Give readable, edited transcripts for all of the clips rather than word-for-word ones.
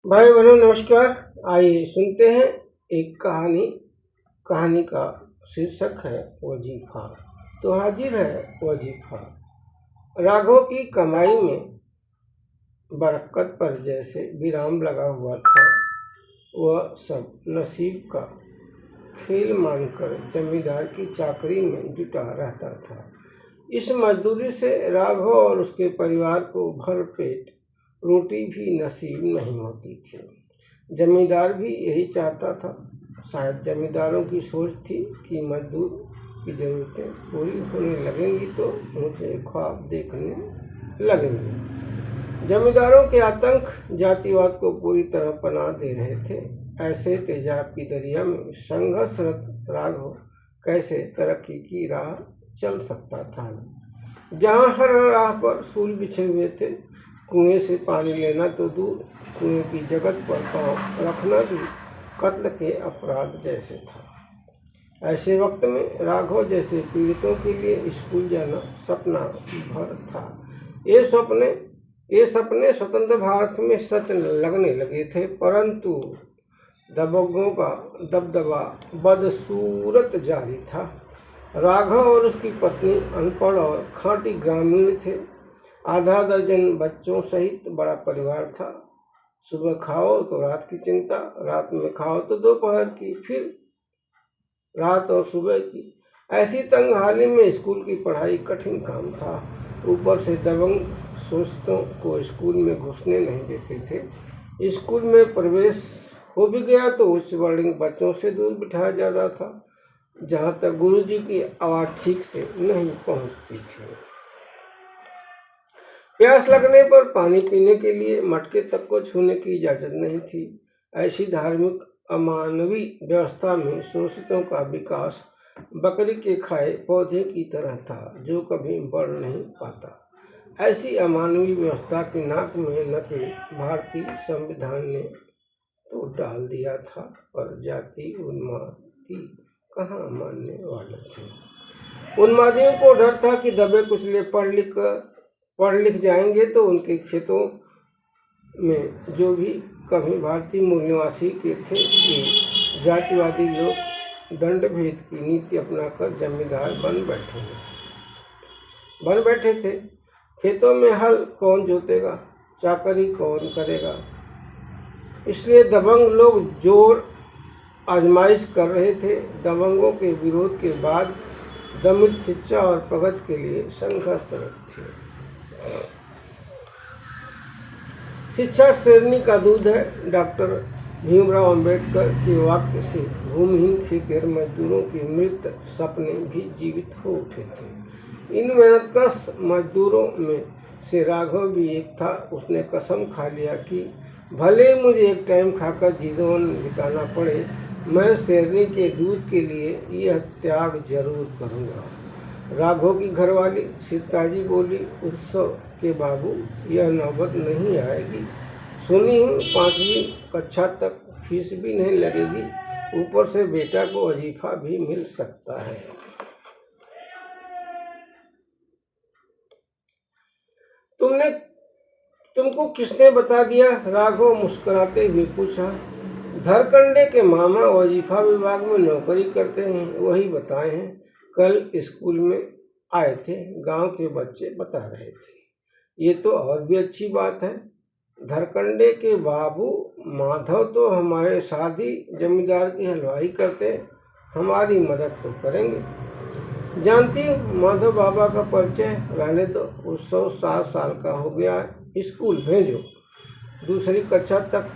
भाई बहनों नमस्कार। आइए सुनते हैं एक कहानी। कहानी का शीर्षक है वजीफा। तो हाजिर है वजीफा। राघव की कमाई में बरकत पर जैसे विराम लगा हुआ था, वह सब नसीब का खेल मानकर जमींदार की चाकरी में जुटा रहता था। इस मजदूरी से राघव और उसके परिवार को भरपेट रोटी भी नसीब नहीं होती थी। जमींदार भी यही चाहता था। शायद जमींदारों की सोच थी कि मजदूर की ज़रूरतें पूरी होने लगेंगी तो मुझे ख्वाब देखने लगेंगे। जमींदारों के आतंक जातिवाद को पूरी तरह पनाह दे रहे थे। ऐसे तेजाब की दरिया में संघर्षरत राघव कैसे तरक्की की राह चल सकता था, जहाँ हर राह पर सूल बिछे हुए थे। कुएं से पानी लेना तो दूर, कुएं की जगत पर पांव रखना भी कत्ल के अपराध जैसे था। ऐसे वक्त में राघव जैसे पीड़ितों के लिए स्कूल जाना सपना भर था। ये सपने स्वतंत्र भारत में सच लगने लगे थे, परंतु दबंगों का दबदबा बदसूरत जारी था। राघव और उसकी पत्नी अनपढ़ और खाँटी ग्रामीण थे। आधा दर्जन बच्चों सहित बड़ा परिवार था। सुबह खाओ तो रात की चिंता, रात में खाओ तो दोपहर की, फिर रात और सुबह की। ऐसी तंगहाली में स्कूल की पढ़ाई कठिन काम था। ऊपर से दबंग शोषितों को स्कूल में घुसने नहीं देते थे। स्कूल में प्रवेश हो भी गया तो उच्च वर्णिक बच्चों से दूर बिठाया जाता था, जहाँ तक गुरुजी की आवाज़ ठीक से नहीं पहुँचती थी। प्यास लगने पर पानी पीने के लिए मटके तक को छूने की इजाज़त नहीं थी। ऐसी धार्मिक अमानवीय व्यवस्था में शोषितों का विकास बकरी के खाए पौधे की तरह था, जो कभी बढ़ नहीं पाता। ऐसी अमानवीय व्यवस्था की नाक में नके भारतीय संविधान ने तो डाल दिया था, पर जाति उन्मादी कहाँ मानने वाले थे। उन्मादियों को डर था कि दबे कुचले पढ़ लिख जाएंगे तो उनके खेतों में जो भी कभी भारतीय मूल निवासी के थे कि जातिवादी लोग दंड भेद की नीति अपनाकर जमींदार बन बैठे थे। खेतों में हल कौन जोतेगा, चाकरी कौन करेगा। इसलिए दबंग लोग जोर आजमाइश कर रहे थे। दबंगों के विरोध के बाद दमित शिक्षा और प्रगति के लिए संघर्षरत थे। शिक्षा शेरनी का दूध है। डॉक्टर भीमराव अंबेडकर के वाक्य से भूमिहीन खेतिहर मजदूरों के मृत सपने भी जीवित हो उठे थे। इन मेहनतकश मजदूरों में से राघव भी एक था। उसने कसम खा लिया कि भले मुझे एक टाइम खाकर जीवन बिताना पड़े, मैं शेरनी के दूध के लिए यह त्याग जरूर करूँगा। राघव की घरवाली सीताजी बोली, उत्सव के बाबू, यह नौबत नहीं आएगी। सुनी हूँ 5वीं कक्षा तक फीस भी नहीं लगेगी, ऊपर से बेटा को वजीफा भी मिल सकता है। तुमको किसने बता दिया? राघव मुस्कुराते हुए पूछा। धरकंडे के मामा वजीफा विभाग में नौकरी करते हैं, वही बताए हैं। कल स्कूल में आए थे, गांव के बच्चे बता रहे थे। ये तो और भी अच्छी बात है। धरकंडे के बाबू माधव तो हमारे साथ ही जमींदार की हलवाई करते, हमारी मदद तो करेंगे। जानती हूँ माधव बाबा का परिचय रहने दो। उत्सव 7 साल का हो गया है, स्कूल भेजो। दूसरी कक्षा तक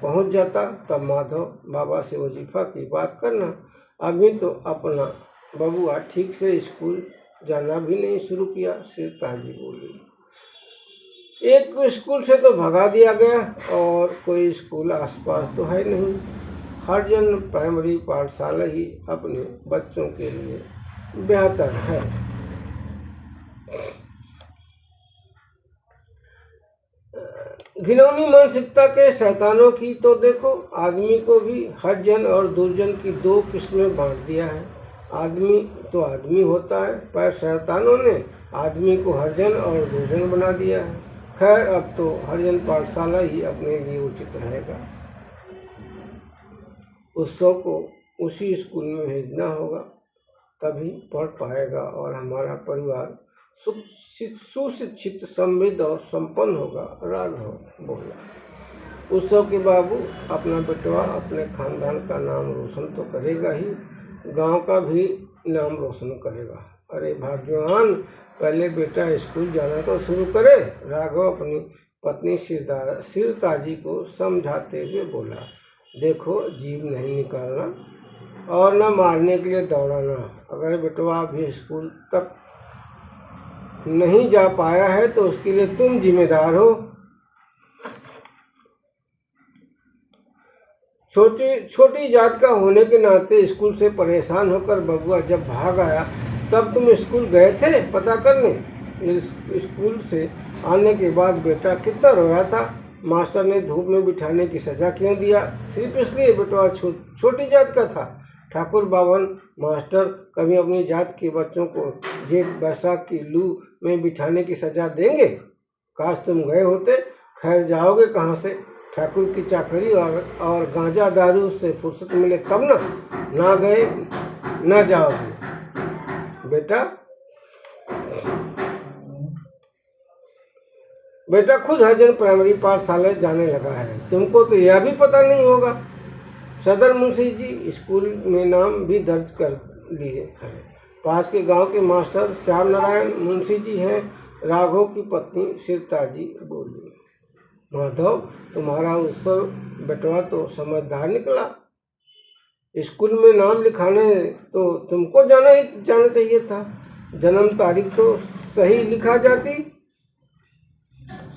पहुँच जाता तब माधव बाबा से वजीफा की बात करना। अभी तो अपना बबुआ ठीक से स्कूल जाना भी नहीं शुरू किया। सीताजी बोली, एक स्कूल से तो भगा दिया गया और कोई स्कूल आसपास तो है नहीं। हरिजन प्राइमरी पाठशाला ही अपने बच्चों के लिए बेहतर है। घिनौनी मानसिकता के शैतानों की तो देखो। आदमी को भी हरिजन और दुर्जन की 2 किस्में बांट दिया है। आदमी तो आदमी होता है, पर शैतानों ने आदमी को हरिजन और दुर्जन बना दिया है। खैर अब तो हरिजन पाठशाला ही अपने लिए उचित रहेगा। उत्सव को उसी स्कूल में भेजना होगा, तभी पढ़ पाएगा और हमारा परिवार सुशिक्षित, समृद्ध और संपन्न होगा, राघव बोला। उत्सव के बाबू अपना बेटवा अपने खानदान का नाम रोशन तो करेगा ही, गांव का भी नाम रोशन करेगा। अरे भाग्यवान, पहले बेटा स्कूल जाना तो शुरू करे, राघव अपनी पत्नी सिरताजी को समझाते हुए बोला। देखो, जीभ नहीं निकालना और न मारने के लिए दौड़ाना। अगर बेटवा अभी स्कूल तक नहीं जा पाया है तो उसके लिए तुम जिम्मेदार हो। छोटी जात का होने के नाते स्कूल से परेशान होकर बबुआ जब भाग आया तब तुम स्कूल गए थे पता करने। स्कूल से आने के बाद बेटा कितना रोया था। मास्टर ने धूप में बिठाने की सजा क्यों दिया? सिर्फ इसलिए बेटवा छोटी जात का था। ठाकुर बावन मास्टर कभी अपनी जात के बच्चों को जेठ बैसाख की लू में बिठाने की सजा देंगे? काश तुम गए होते। खैर, जाओगे कहाँ से? ठाकुर की चाकरी और गांजा दारू से फुर्सत मिले तब ना गए ना जाओगे। बेटा खुद हरिजन प्राइमरी पाठशाला जाने लगा है, तुमको तो यह भी पता नहीं होगा। सदर मुंशी जी स्कूल में नाम भी दर्ज कर लिए हैं। पास के गांव के मास्टर श्याम नारायण मुंशी जी हैं, राघव की पत्नी सिरताजी बोली। माधव, तुम्हारा उत्सव बेटवा तो समझदार निकला। स्कूल में नाम लिखाने तो तुमको जाना चाहिए था। जन्म तारीख तो सही लिखा जाती।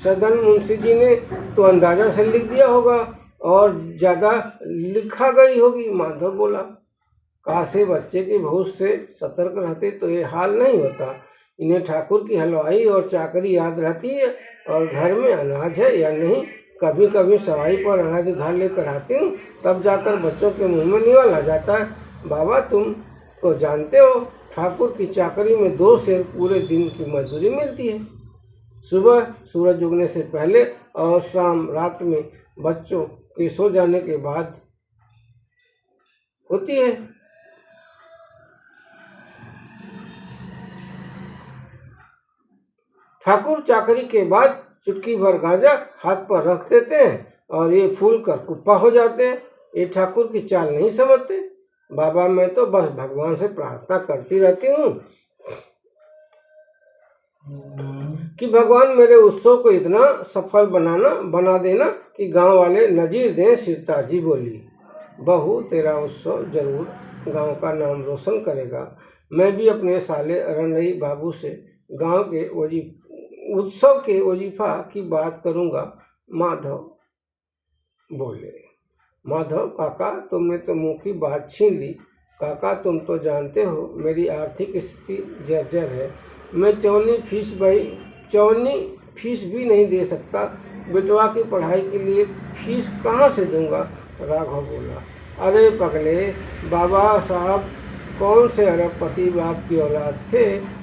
सदन मुंशी जी ने तो अंदाजा से लिख दिया होगा और ज़्यादा लिखा गई होगी। माधव बोला। काश बच्चे के भविष्य से सतर्क रहते तो ये हाल नहीं होता। इन्हें ठाकुर की हलवाई और चाकरी याद रहती है और घर में अनाज है या नहीं। कभी कभी सवाई पर अनाज उधार लेकर आती हूँ, तब जाकर बच्चों के मुंह में निवाला जाता है। बाबा, तुम तो जानते हो ठाकुर की चाकरी में 2 सेर पूरे दिन की मजदूरी मिलती है। सुबह सूरज उगने से पहले और शाम रात में बच्चों के सो जाने के बाद होती है। ठाकुर चाकरी के बाद चुटकी भर गांजा हाथ पर रख देते हैं और ये फूल कर कुप्पा हो जाते हैं। ये ठाकुर की चाल नहीं समझते। बाबा, मैं तो बस भगवान से प्रार्थना करती रहती हूँ कि भगवान मेरे उत्सव को इतना सफल बना देना कि गांव वाले नजीर दें। सिरताजी बोली। बहू, तेरा उत्सव जरूर गांव का नाम रोशन करेगा। मैं भी अपने साले रणई बाबू से गांव के उत्सव के वजीफा की बात करूंगा, माधव बोले। माधव काका, तुमने तो मुंह की बात छीन ली। काका, तुम तो जानते हो मेरी आर्थिक स्थिति जर्जर है। मैं चौनी फीस भी नहीं दे सकता। बेटवा की पढ़ाई के लिए फीस कहाँ से दूंगा? राघव बोला। अरे पगले, बाबा साहब कौन से अरबपति बाप की औलाद थे?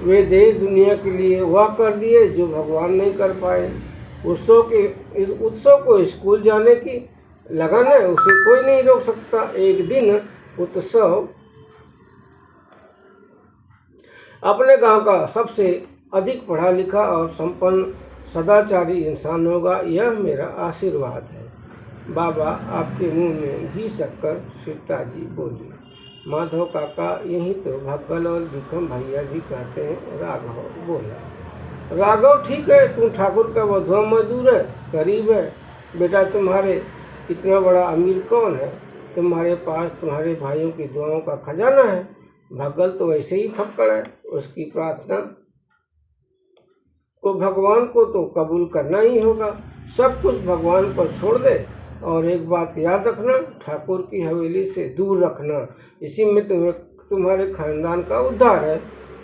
वे देश दुनिया के लिए वह कर दिए जो भगवान नहीं कर पाए। इस उत्सव को स्कूल जाने की लगन है, उसे कोई नहीं रोक सकता। एक दिन उत्सव अपने गांव का सबसे अधिक पढ़ा लिखा और संपन्न सदाचारी इंसान होगा, यह मेरा आशीर्वाद है। बाबा, आपके मुंह में घी शक्कर, सिरताजी बोली। माधव काका, यही तो भक्कल और भिखम भैया भी कहते हैं, राघव बोला। राघव, ठीक है, तुम ठाकुर का वधुआ मजदूर है, गरीब है। बेटा, तुम्हारे इतना बड़ा अमीर कौन है? तुम्हारे पास तुम्हारे भाइयों की दुआओं का खजाना है। भगल तो वैसे ही फक्कड़ है, उसकी प्रार्थना को भगवान को तो कबूल करना ही होगा। सब कुछ भगवान पर छोड़ दे। और एक बात याद रखना, ठाकुर की हवेली से दूर रखना, इसी में तुम्हारे खानदान का उद्धार है।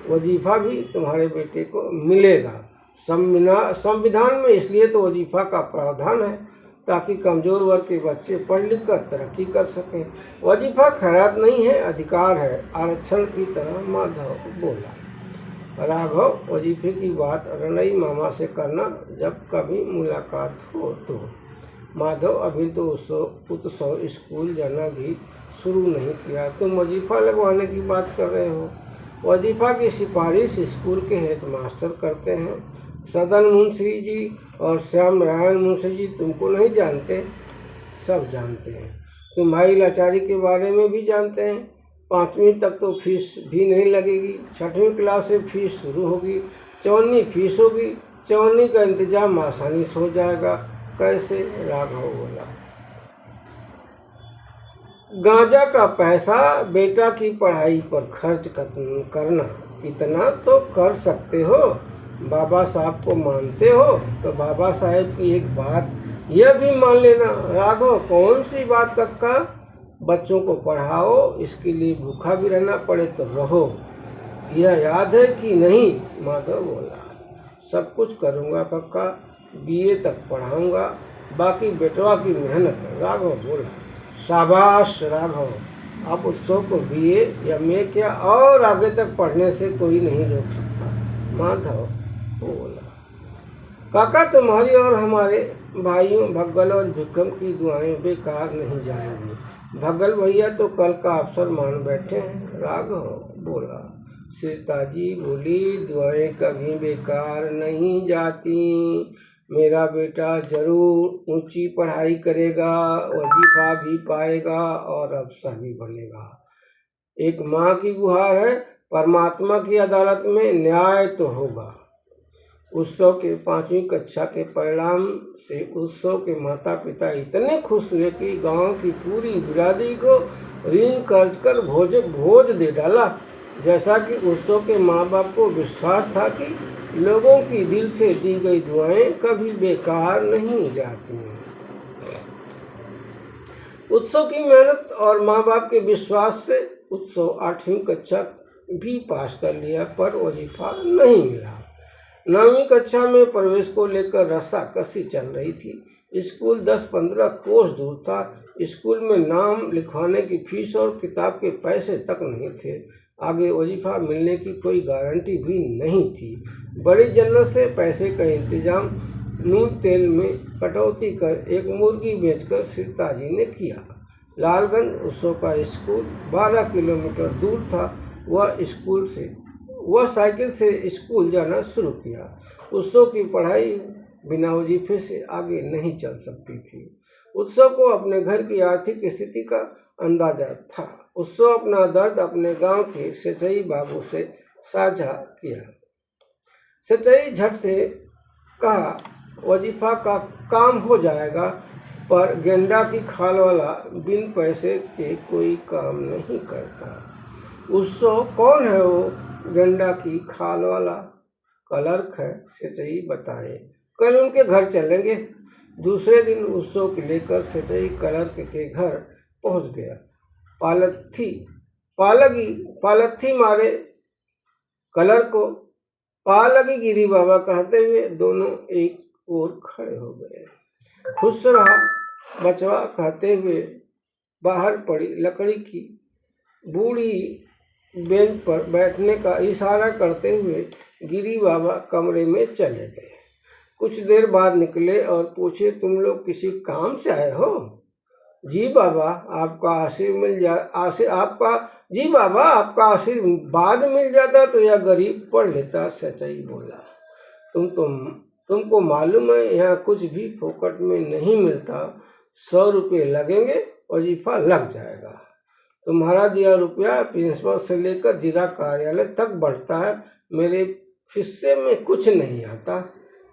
वजीफा भी तुम्हारे बेटे को मिलेगा। संविधान में इसलिए तो वजीफा का प्रावधान है ताकि कमजोर वर्ग के बच्चे पढ़ लिख कर तरक्की कर सकें। वजीफा खैरात नहीं है, अधिकार है, आरक्षण की तरह, माधव बोला। राघव, वजीफे की बात रनई मामा से करना जब कभी मुलाकात हो तो। माधव, अभी तो उत्सव स्कूल जाना भी शुरू नहीं किया, तुम वजीफा लगवाने की बात कर रहे हो। वजीफा की सिफारिश स्कूल के हेडमास्टर करते हैं। सदन मुंशी जी और श्याम नारायण मुंशी जी तुमको नहीं जानते? सब जानते हैं। तुम्हारी लाचारी के बारे में भी जानते हैं। 5वीं तक तो फीस भी नहीं लगेगी, 6वीं क्लास से फीस शुरू होगी, 54 फीस होगी। 54 का इंतजाम आसानी से हो जाएगा। कैसे? राघव बोला। गांजा का पैसा बेटा की पढ़ाई पर खर्च करना इतना तो कर सकते हो। बाबा साहब को मानते हो तो बाबा साहब की एक बात यह भी मान लेना। राघव, कौन सी बात कक्का? बच्चों को पढ़ाओ, इसके लिए भूखा भी रहना पड़े तो रहो, यह याद है कि नहीं? माधव बोला। सब कुछ करूँगा कक्का, बीए तक पढ़ाऊँगा, बाकी बेटवा की मेहनत। राघव बोला। शाबाश राघव, आप उत्सव को बीए एमए क्या और आगे तक पढ़ने से कोई नहीं रोक सकता। माधव बोला। काका, तुम्हारी और हमारे भाइयों भग्गल और भिक्कम की दुआएं बेकार नहीं जाएंगी। भग्गल भैया तो कल का अवसर मान बैठे हैं। राघव बोला। सीताजी बोली, दुआएं कभी बेकार नहीं जाती। मेरा बेटा जरूर ऊंची पढ़ाई करेगा, वजीफा भी पाएगा और अफसर भी बनेगा। एक माँ की गुहार है, परमात्मा की अदालत में न्याय तो होगा। उत्सव के 5वीं कक्षा के परिणाम से उत्सव के माता पिता इतने खुश हुए कि गांव की पूरी बिरादरी को ऋण कर्ज कर भोज दे डाला। जैसा कि उत्सव के माँ बाप को विश्वास था कि लोगों की दिल से दी गई दुआएं कभी बेकार नहीं जाती। उत्सव की मेहनत और माँ बाप के विश्वास से उत्सव 8वीं कक्षा भी पास कर लिया, पर वजीफा नहीं मिला। 9वीं कक्षा में प्रवेश को लेकर रस्साकसी चल रही थी। स्कूल 10-15 कोस दूर था। स्कूल में नाम लिखवाने की फीस और किताब के पैसे तक नहीं थे। आगे वजीफा मिलने की कोई गारंटी भी नहीं थी। बड़ी जन्नत से पैसे का इंतजाम नून तेल में कटौती कर एक मुर्गी बेचकर सीताजी ने किया। लालगंज उत्सव का स्कूल 12 किलोमीटर दूर था। वह साइकिल से स्कूल जाना शुरू किया। उत्सव की पढ़ाई बिना वजीफे से आगे नहीं चल सकती थी। उत्सव को अपने घर की आर्थिक स्थिति का अंदाजा था। उत्सव अपना दर्द अपने गांव के सेचई बाबू से साझा किया। सेचई झट से कहा, वजीफा का काम हो जाएगा, पर गेंडा की खाल वाला बिन पैसे के कोई काम नहीं करता। उत्सव, कौन है वो गेंडा की खाल वाला? क्लर्क है, सेचई बताए। कल उनके घर चलेंगे। दूसरे दिन उत्सव के लेकर सेचई क्लर्क के घर पहुंच गया। पालथी मारे क्लर्क को पालगी गिरी बाबा कहते हुए दोनों एक ओर खड़े हो गए। खुश रहा बचवा कहते हुए बाहर पड़ी लकड़ी की बूढ़ी बेंच पर बैठने का इशारा करते हुए गिरी बाबा कमरे में चले गए। कुछ देर बाद निकले और पूछे, तुम लोग किसी काम से आए हो? जी बाबा, आपका आशीर्वाद मिल जाता तो यह गरीब पढ़ लेता। सच्चाई बोला। तुमको मालूम है यहाँ कुछ भी फोकट में नहीं मिलता। 100 रुपये लगेंगे, वजीफा लग जाएगा। तुम्हारा दिया रुपया प्रिंसिपल से लेकर जिला कार्यालय तक बढ़ता है। मेरे हिस्से में कुछ नहीं आता।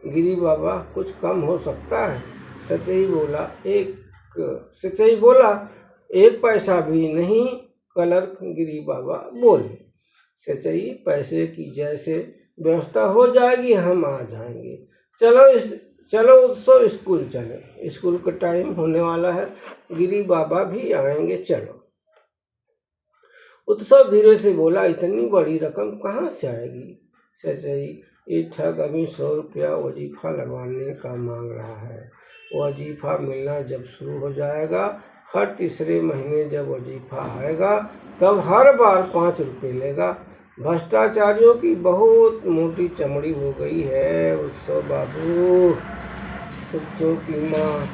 गिरी बाबा, कुछ कम हो सकता है? सच्चाई बोला, 1 पैसा भी नहीं। क्लर्क गिरी बाबा बोले। सच्चाई, पैसे की जैसे व्यवस्था हो जाएगी हम आ जाएंगे। चलो उत्सव स्कूल चले, स्कूल का टाइम होने वाला है। गिरी बाबा भी आएंगे, चलो। उत्सव धीरे से बोला, इतनी बड़ी रकम कहाँ से आएगी? सच्चाई, ये ठग अभी 100 रुपया वजीफा लगवाने का मांग रहा है। वजीफा मिलना जब शुरू हो जाएगा, हर तीसरे महीने जब वजीफा आएगा तब हर बार 5 रुपये लेगा। भ्रष्टाचारियों की बहुत मोटी चमड़ी हो गई है। उत्सव बाबू, उत्सव की माँ,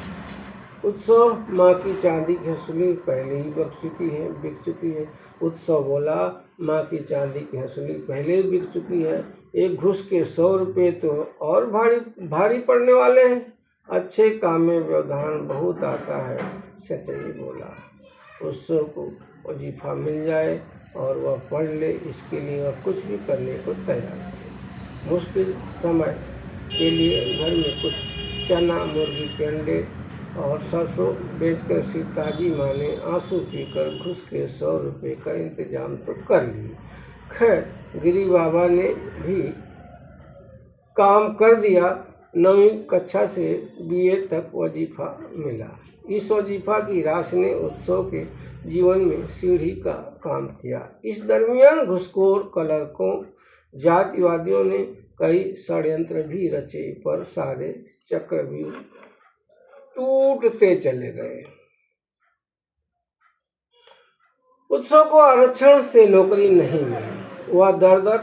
उत्सव माँ की चांदी की हंसुली पहले ही बिक चुकी है। उत्सव बोला, माँ की चांदी की हंसुली पहले ही बिक चुकी है। एक घूस के 100 रुपये तो और भारी पड़ने वाले हैं। अच्छे काम में व्यवधान बहुत आता है। सचई बोला। उत्सव को वजीफा मिल जाए और वह पढ़ ले, इसके लिए वह कुछ भी करने को तैयार थे। मुश्किल समय के लिए घर में कुछ चना, मुर्गी के अंडे और सरसों बेचकर सीताजी माँ ने आंसू पीकर घुस के 100 रुपये का इंतजाम तो कर ली। खैर, गिरी बाबा ने भी काम कर दिया। 9वीं कक्षा से BA तक वजीफा मिला। इस वजीफा की राशि ने उत्सव के जीवन में सीढ़ी का काम किया। इस दरमियान घुसखोर क्लर्कों, जातिवादियों ने कई षड्यंत्र भी रचे, पर सारे चक्रव्यूह टूटते चले गए। उत्सव को आरक्षण से नौकरी नहीं मिली। वह दर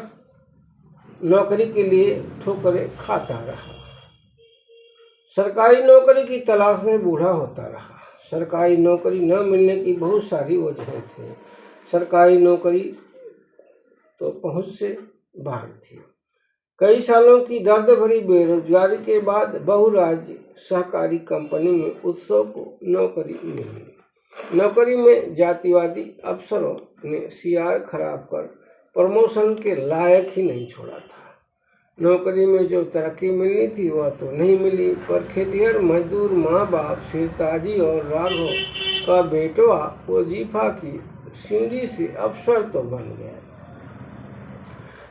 नौकरी के लिए ठोकरें खाता रहा। सरकारी नौकरी की तलाश में बूढ़ा होता रहा। सरकारी नौकरी न मिलने की बहुत सारी वजहें थी। सरकारी नौकरी तो पहुंच से बाहर थी। कई सालों की दर्द भरी बेरोजगारी के बाद बहुराज्य सहकारी कंपनी में उत्सव को नौकरी मिली। नौकरी में जातिवादी अफसरों ने सियार खराब कर प्रमोशन के लायक ही नहीं छोड़ा था। नौकरी में जो तरक्की मिलनी थी वह तो नहीं मिली, पर खेतिहर मजदूर माँ बाप सीताजी और राघव का बेटवा वजीफा की सीढ़ी से अफसर तो बन गया।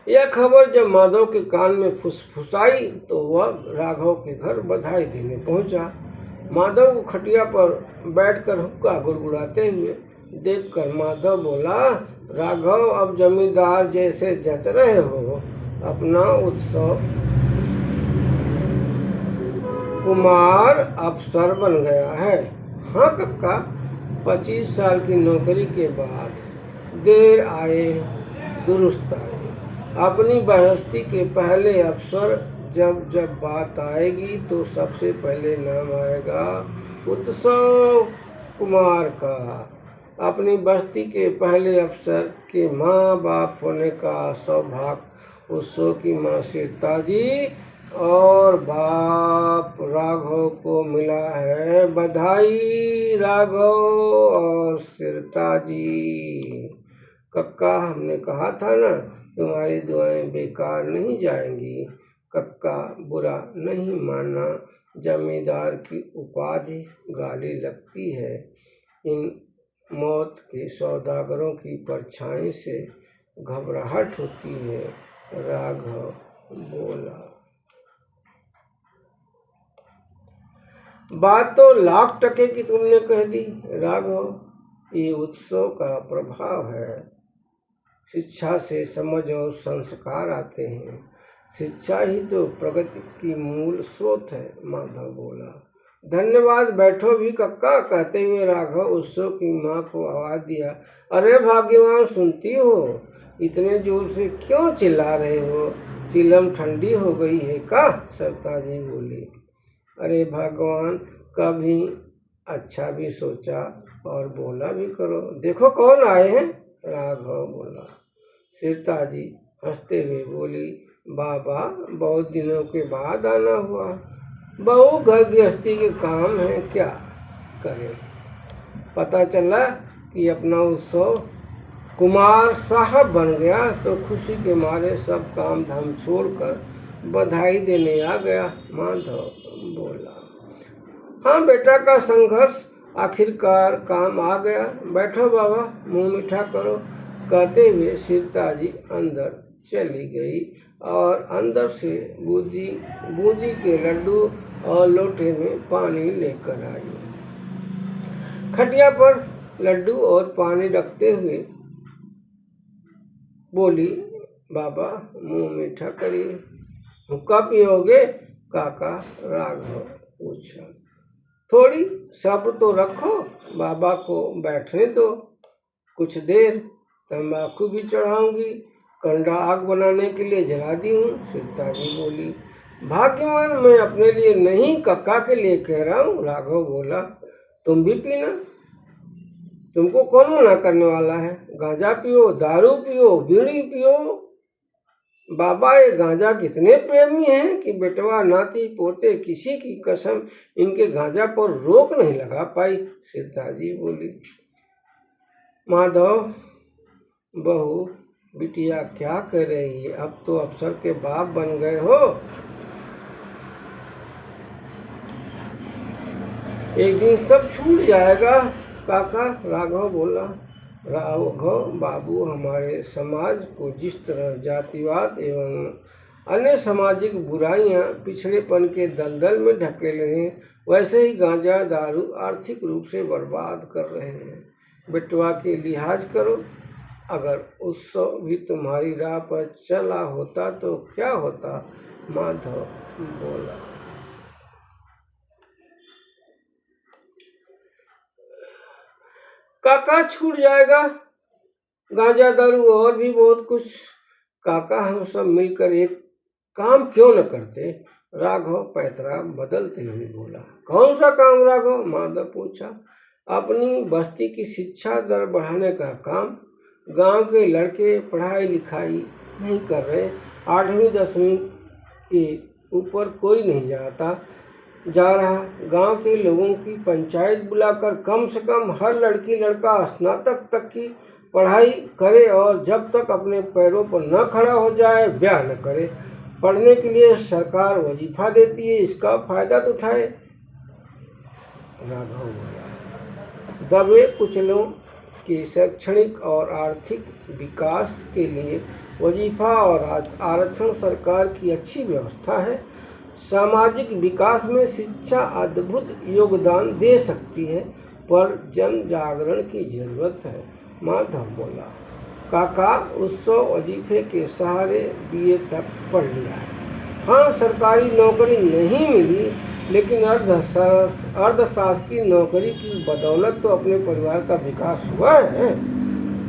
यह खबर जब माधव के कान में फुसफुसाई तो वह राघव के घर बधाई देने पहुंचा। माधव को खटिया पर बैठकर हुक्का गुड़गुड़ाते हुए देखकर माधव बोला, राघव, अब जमींदार जैसे जच रहे हो। अपना उत्सव कुमार अफसर बन गया है। हाँ कक्का, 25 साल की नौकरी के बाद देर आए दुरुस्त आए। अपनी बहस्ती के पहले अफसर जब बात आएगी तो सबसे पहले नाम आएगा उत्सव कुमार का। अपनी बस्ती के पहले अफसर के माँ बाप होने का सौभाग्य उत्सव की माँ सीताजी और बाप राघव को मिला है। बधाई राघव और सीताजी। कक्का, हमने कहा था ना, तुम्हारी दुआएं बेकार नहीं जाएंगी। कक्का बुरा नहीं माना। जमींदार की उपाधि गाली लगती है। इन मौत के सौदागरों की परछाई से घबराहट होती है। राघव बोला। बात तो लाख टके की तुमने कह दी राघव। ये उत्सव का प्रभाव है। शिक्षा से समझ और संस्कार आते हैं। शिक्षा ही तो प्रगति की मूल स्रोत है। माधव बोला। धन्यवाद, बैठो भी कक्का, कहते हुए राघव उत्सव की माँ को आवाज दिया। अरे भाग्यवान, सुनती हो? इतने जोर से क्यों चिल्ला रहे हो? चिलम ठंडी हो गई है का? सीताजी बोली। अरे भगवान, कभी अच्छा भी सोचा और बोला भी करो। देखो कौन आए हैं? राघव बोला। सीताजी हंसते हुए बोली, बाबा, बहुत दिनों के बाद आना हुआ। बहू घर गृहस्थी के काम है, क्या करें। पता चला कि अपना उत्सव कुमार साहब बन गया तो खुशी के मारे सब काम धाम छोड़कर बधाई देने आ गया। माधव बोला। हाँ बेटा का संघर्ष आखिरकार काम आ गया। बैठो बाबा, मुंह मीठा करो, कहते हुए सीताजी अंदर चली गई और अंदर से बूंदी के लड्डू और लोटे में पानी लेकर आई। खटिया पर लड्डू और पानी रखते हुए बोली, बाबा मुंह मीठा करिए। हुक्का पियोगे काका? राघव पूछा। थोड़ी सब्र तो रखो, बाबा को बैठने दो, कुछ देर तंबाकू भी चढ़ाऊंगी। कंडा आग बनाने के लिए जला दी हूँ। सीता जी बोली, भाग्यवान, मैं अपने लिए नहीं कक्का के लिए कह रहा हूँ। राघव बोला, तुम भी पीना, तुमको कौन मना करने वाला है? गांजा पियो, दारू पियो, बीड़ी पियो। बाबा ये गांजा कितने प्रेमी हैं कि बेटवा, नाती, पोते किसी की कसम इनके गांजा पर रोक नहीं लगा पाई। सीता जी बोली, माधव बहू, बिटिया क्या कह रही है? अब तो अफसर के बाप बन गए हो। एक दिन सब छूट जाएगा काका। राघव बोला, राघव बाबू, हमारे समाज को जिस तरह जातिवाद एवं अन्य सामाजिक बुराइयां पिछड़ेपन के दलदल में ढकेल रहे हैं, वैसे ही गांजा दारू आर्थिक रूप से बर्बाद कर रहे हैं। बेटवा के लिहाज करो। अगर उत्सव भी तुम्हारी राह पर चला होता तो क्या होता? माधव बोला, काका छूट जाएगा गांजा दारू और भी बहुत कुछ। काका, हम सब मिलकर एक काम क्यों न करते? राघव पैतरा बदलते हुए बोला। कौन सा काम राघव? माधव पूछा। अपनी बस्ती की शिक्षा दर बढ़ाने का काम। गांव के लड़के पढ़ाई लिखाई नहीं कर रहे, 8वीं 10वीं के ऊपर कोई नहीं जा रहा। गांव के लोगों की पंचायत बुलाकर कम से कम हर लड़की लड़का स्नातक तक की पढ़ाई करे और जब तक अपने पैरों पर न खड़ा हो जाए ब्याह न करे। पढ़ने के लिए सरकार वजीफा देती है, इसका फायदा तो उठाए। राघव बोला, दबे कुचलों के शैक्षणिक और आर्थिक विकास के लिए वजीफा और आरक्षण सरकार की अच्छी व्यवस्था है। सामाजिक विकास में शिक्षा अद्भुत योगदान दे सकती है, पर जन जागरण की जरूरत है। माधव बोला, काका, उत्सव वजीफे के सहारे बीए तक पढ़ लिया है। हाँ, सरकारी नौकरी नहीं मिली, लेकिन अर्धशासकीय नौकरी की बदौलत तो अपने परिवार का विकास हुआ है।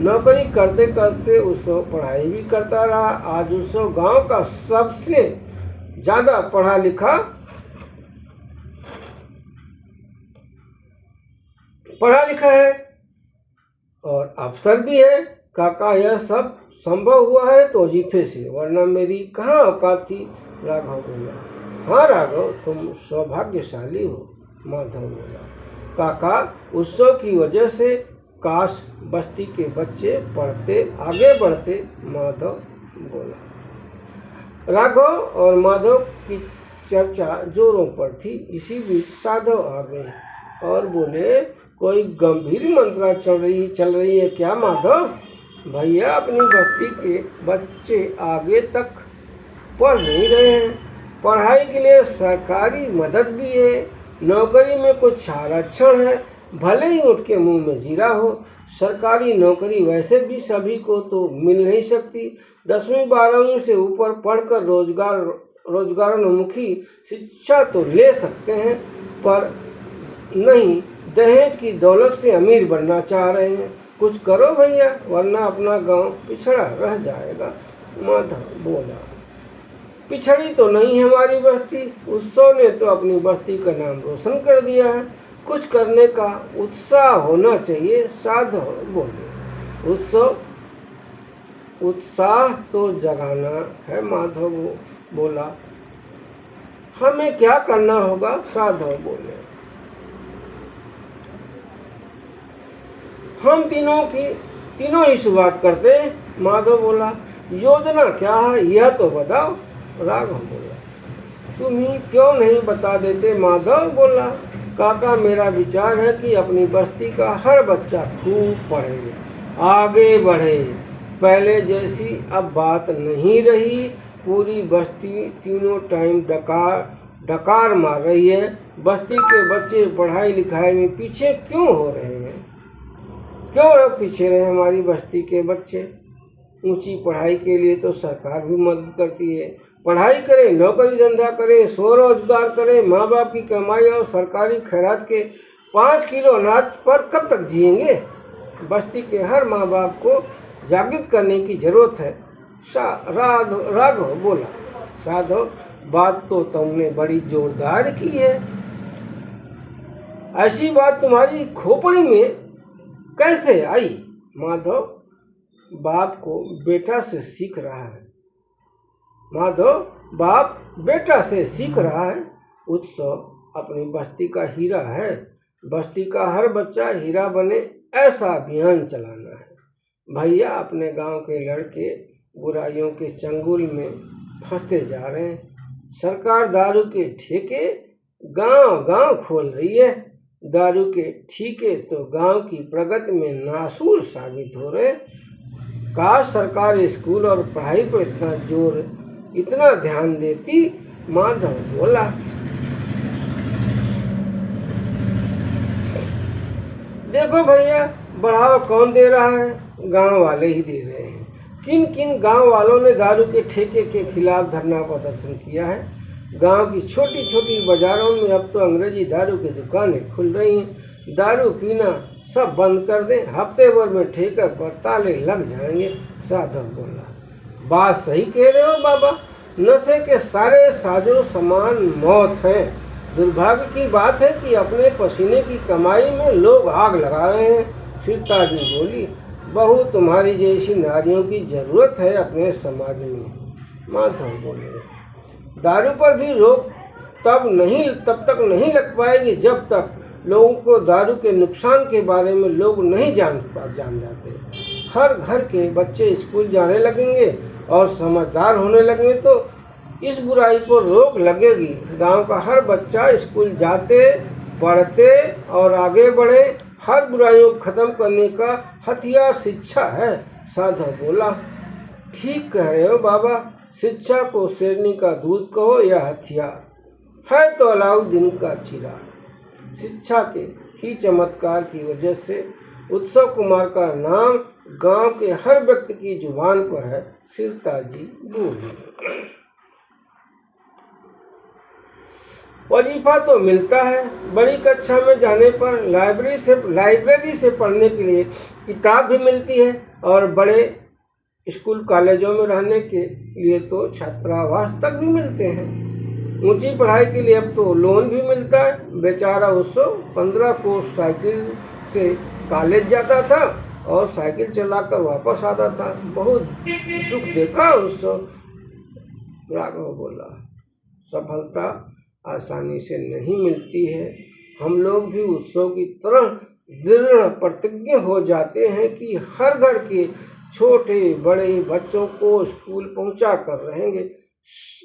नौकरी करते करते उत्सव पढ़ाई भी करता रहा। आज उत्सव गांव का सबसे ज्यादा पढ़ा लिखा है और अफसर भी है। काका, यह सब संभव हुआ है तो वजीफे से, वरना मेरी कहाँ औकात थी। राघव बोला, हाँ राघव, तुम सौभाग्यशाली हो। माधव बोला, काका, उत्सव की वजह से काश बस्ती के बच्चे पढ़ते आगे बढ़ते। माधव बोला। राघव और माधव की चर्चा जोरों पर थी। इसी बीच साधव आ गए और बोले, कोई गंभीर मंत्रा चल रही है क्या माधव? भैया, अपनी बस्ती के बच्चे आगे तक पढ़ नहीं रहे हैं। पढ़ाई के लिए सरकारी मदद भी है, नौकरी में कुछ आरक्षण है, भले ही उठ के मुंह में जीरा हो। सरकारी नौकरी वैसे भी सभी को तो मिल नहीं सकती। 10वीं 12वीं से ऊपर पढ़कर रोजगारोन्मुखी शिक्षा तो ले सकते हैं, पर नहीं दहेज की दौलत से अमीर बनना चाह रहे हैं। कुछ करो भैया, वरना अपना गांव पिछड़ा रह जाएगा। माधव बोला, पिछड़ी तो नहीं हमारी बस्ती। उत्सव ने तो अपनी बस्ती का नाम रोशन कर दिया है, कुछ करने का उत्साह होना चाहिए। साधव बोले, उत्साह तो जगाना है। माधव बोला, हमें क्या करना होगा? साधव बोले, हम तीनों ही शुरुआत करते हैं। माधव बोला, योजना क्या है यह तो बताओ। राघव बोला, तुम ही क्यों नहीं बता देते? माधव बोला, काका, मेरा विचार है कि अपनी बस्ती का हर बच्चा खूब पढ़े, आगे बढ़े। पहले जैसी अब बात नहीं रही। पूरी बस्ती तीनों टाइम डकार मार रही है। बस्ती के बच्चे पढ़ाई लिखाई में पीछे क्यों हो रहे हैं? क्यों पीछे रहे हमारी बस्ती के बच्चे? ऊंची पढ़ाई के लिए तो सरकार भी मदद करती है। पढ़ाई करें, नौकरी धंधा करें, स्वरोजगार करें। माँ बाप की कमाई और सरकारी खैरात के 5 किलो अनाज पर कब तक जिएंगे? बस्ती के हर माँ बाप को जागृत करने की जरूरत है। राघव बोला, साधव बात तो तुमने बड़ी जोरदार की है। ऐसी बात तुम्हारी खोपड़ी में कैसे आई? माधव बाप को बेटा से सीख रहा है। माधव बाप बेटा से सीख रहा है। उत्सव अपनी बस्ती का हीरा है। बस्ती का हर बच्चा हीरा बने, ऐसा अभियान चलाना है। भैया अपने गांव के लड़के बुराइयों के चंगुल में फंसते जा रहे हैं। सरकार दारू के ठेके गांव गांव खोल रही है। दारू के ठीके तो गांव की प्रगति में नासूर साबित हो रहे। काश सरकार स्कूल और पढ़ाई को इतना ध्यान देती। माधव बोला, देखो भैया, बढ़ावा कौन दे रहा है? गांव वाले ही दे रहे हैं। किन किन गांव वालों ने दारू के ठेके के खिलाफ धरना प्रदर्शन किया है? गांव की छोटी छोटी बाजारों में अब तो अंग्रेजी दारू की दुकानें खुल रही हैं। दारू पीना सब बंद कर दें, हफ्ते भर में ठेके पर ताले लग जाएंगे। साधव बोला, बात सही कह रहे हो बाबा। नशे के सारे साजो सामान मौत है। दुर्भाग्य की बात है कि अपने पसीने की कमाई में लोग आग लगा रहे हैं। सीता जी बोली, बहू तुम्हारी जैसी नारियों की जरूरत है अपने समाज में। माधव बोले, दारू पर भी रोक तब तक नहीं लग पाएगी जब तक लोगों को दारू के नुकसान के बारे में लोग नहीं जान जाते। हर घर के बच्चे स्कूल जाने लगेंगे और समझदार होने लगेंगे तो इस बुराई को रोक लगेगी। गांव का हर बच्चा स्कूल जाते, पढ़ते और आगे बढ़े। हर बुराइयों को खत्म करने का हथियार शिक्षा है। साधव बोला, ठीक कह रहे हो बाबा। शिक्षा को शेरनी का दूध कहो या हथियार, है तो अलाउद्दीन का चिराग। शिक्षा के ही चमत्कार की वजह से उत्सव कुमार का नाम गांव के हर व्यक्ति की जुबान पर है। सीता जी बोली, वजीफा तो मिलता है। बड़ी कक्षा में जाने पर लाइब्रेरी से पढ़ने के लिए किताब भी मिलती है और बड़े स्कूल कॉलेजों में रहने के लिए तो छात्रावास तक भी मिलते हैं। ऊंची पढ़ाई के लिए अब तो लोन भी मिलता है। बेचारा उत्सव 15 कोस साइकिल से कॉलेज जाता था और साइकिल चलाकर वापस आता था। बहुत दुख देखा उत्सव। राघव बोला, सफलता आसानी से नहीं मिलती है। हम लोग भी उत्सव की तरह दृढ़ प्रतिज्ञ हो जाते हैं कि हर घर के छोटे बड़े बच्चों को स्कूल पहुंचा कर रहेंगे।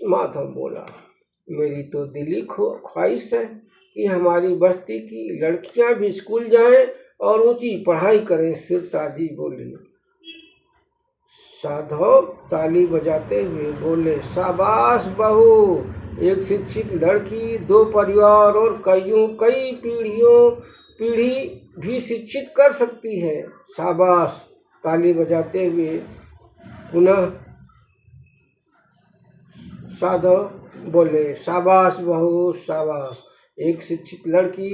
माधव बोला, मेरी तो दिली ख्वाहिश है कि हमारी बस्ती की लड़कियां भी स्कूल जाएं और ऊंची पढ़ाई करें। सीता जी बोली। साधव ताली बजाते हुए बोले, शाबाश बहू। एक शिक्षित लड़की 2 परिवार और कई पीढ़ी भी शिक्षित कर सकती है। शाबाश। ताली बजाते हुए पुनः साधव बोले, शाबाश बहू, शाबाश। एक शिक्षित लड़की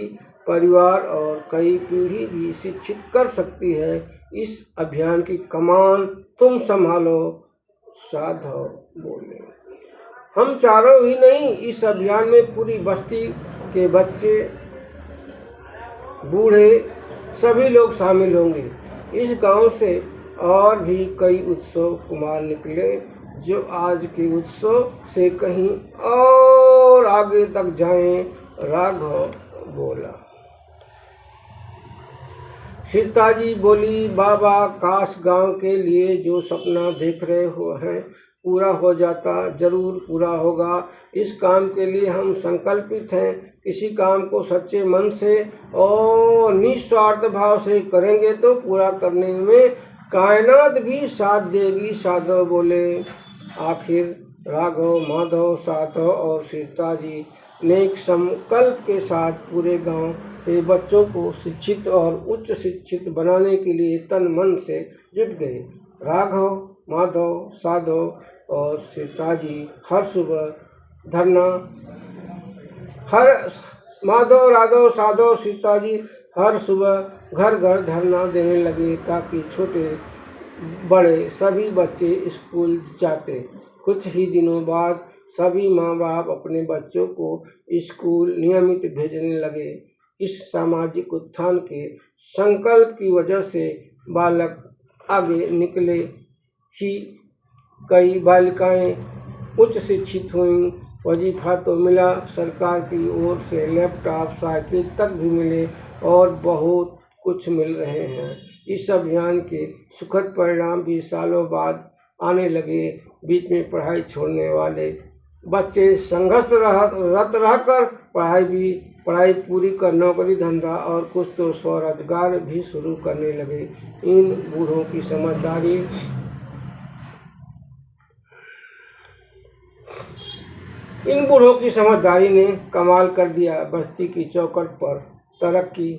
परिवार और कई पीढ़ी भी शिक्षित कर सकती है। इस अभियान की कमान तुम संभालो। साधव बोले, हम चारों ही नहीं, इस अभियान में पूरी बस्ती के बच्चे बूढ़े सभी लोग शामिल होंगे। इस गांव से और भी कई उत्सव कुमार निकले जो आज के उत्सव से कहीं और आगे तक जाएं। राघव बोला। सीता जी बोली, बाबा, काश गांव के लिए जो सपना देख रहे हो हैं पूरा हो जाता। जरूर पूरा होगा। इस काम के लिए हम संकल्पित हैं। किसी काम को सच्चे मन से और निस्वार्थ भाव से करेंगे तो पूरा करने में कायनात भी साथ देगी। साधव बोले। आखिर राघव, माधव, साधव और सीता जी नेक संकल्प के साथ पूरे गांव के बच्चों को शिक्षित और उच्च शिक्षित बनाने के लिए तन मन से जुट गए। राघव, माधव, साधव और सीता जी हर सुबह सीता जी हर सुबह घर घर धरना देने लगे ताकि छोटे बड़े सभी बच्चे स्कूल जाते। कुछ ही दिनों बाद सभी माँ बाप अपने बच्चों को स्कूल नियमित भेजने लगे। इस सामाजिक उत्थान के संकल्प की वजह से बालक आगे निकले ही कई बालिकाएं उच्च शिक्षित हुईं। वजीफा तो मिला, सरकार की ओर से लैपटॉप, साइकिल तक भी मिले और बहुत कुछ मिल रहे हैं। इस अभियान के सुखद परिणाम भी सालों बाद आने लगे। बीच में पढ़ाई छोड़ने वाले बच्चे संघर्ष रत रहकर पढ़ाई पूरी कर नौकरी धंधा और कुछ तो स्वरोजगार भी शुरू करने लगे। इन बूढ़ों की समझदारी ने कमाल कर दिया। बस्ती की चौखट पर तरक्की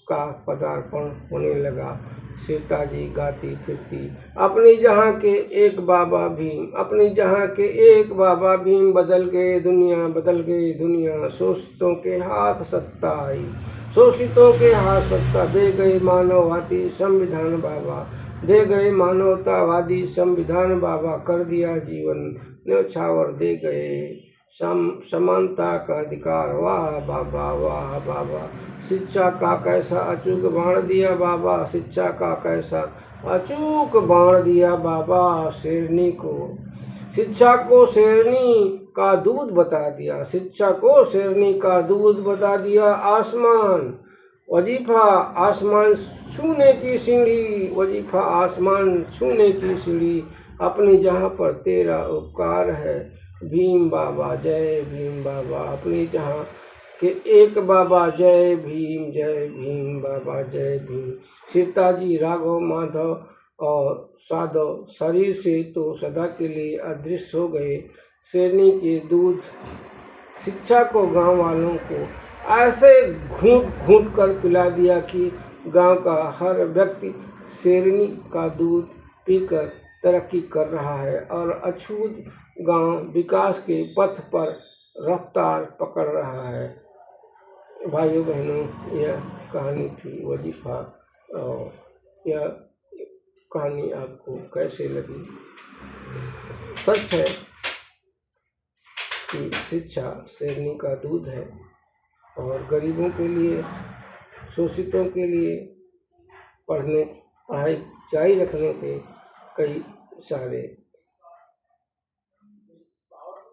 का पदार्पण होने लगा। सीताजी गाती फिरती अपनी जहाँ के एक बाबा भीम, अपनी जहाँ के एक बाबा भीम, बदल गए दुनिया, शोषितों के हाथ सत्ता आई, शोषितों के हाथ सत्ता, दे गए मानववादी संविधान बाबा, दे गए मानवतावादी संविधान बाबा, कर दिया जीवन न्यौछावर, दे गए समानता का अधिकार, वाह बाबा वाह बाबा। शिक्षा का कैसा अचूक बाण दिया बाबा, शिक्षा का कैसा अचूक बाण दिया बाबा शेरनी को, शिक्षा को शेरनी का दूध बता दिया, शिक्षा को शेरनी का दूध बता दिया। आसमान वजीफा आसमान छूने की सीढ़ी, वजीफा आसमान छूने की सीढ़ी, अपनी जहाँ पर तेरा उपकार है भीम बाबा, जय भीम बाबा, अपनी जहाँ के एक बाबा, जय भीम बाबा, जय भीम। सीताजी राघव माधव और साधव शरीर से तो सदा के लिए अदृश्य हो गए। शेरनी के दूध शिक्षा को गांव वालों को ऐसे घूंट घूंट कर पिला दिया कि गांव का हर व्यक्ति शेरनी का दूध पीकर तरक्की कर रहा है और अछूत गांव विकास के पथ पर रफ्तार पकड़ रहा है। भाइयों बहनों, यह कहानी थी वजीफा और यह कहानी आपको कैसे लगी? सच है कि शिक्षा शेरनी का दूध है और गरीबों के लिए, शोषितों के लिए पढ़ाई जारी रखने के कई सारे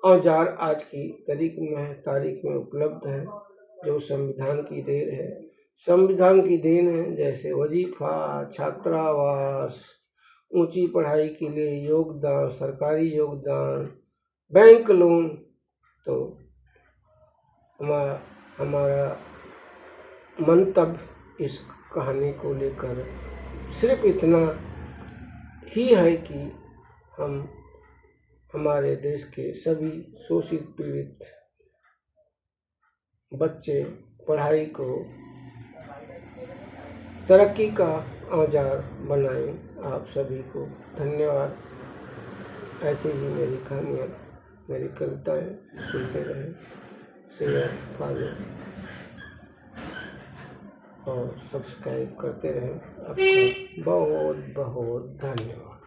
औजार आज की तारीख में उपलब्ध है, जो संविधान की देन है। जैसे वजीफा, छात्रावास, ऊंची पढ़ाई के लिए योगदान, सरकारी योगदान, बैंक लोन। तो हमारा मंतव्य इस कहानी को लेकर सिर्फ इतना ही है कि हम हमारे देश के सभी शोषित पीड़ित बच्चे पढ़ाई को तरक्की का औजार बनाएं। आप सभी को धन्यवाद। ऐसे ही मेरी कहानियाँ, मेरी कविताएं सुनते रहें, शेयर, फॉलो और सब्सक्राइब करते रहें। आपका बहुत बहुत धन्यवाद।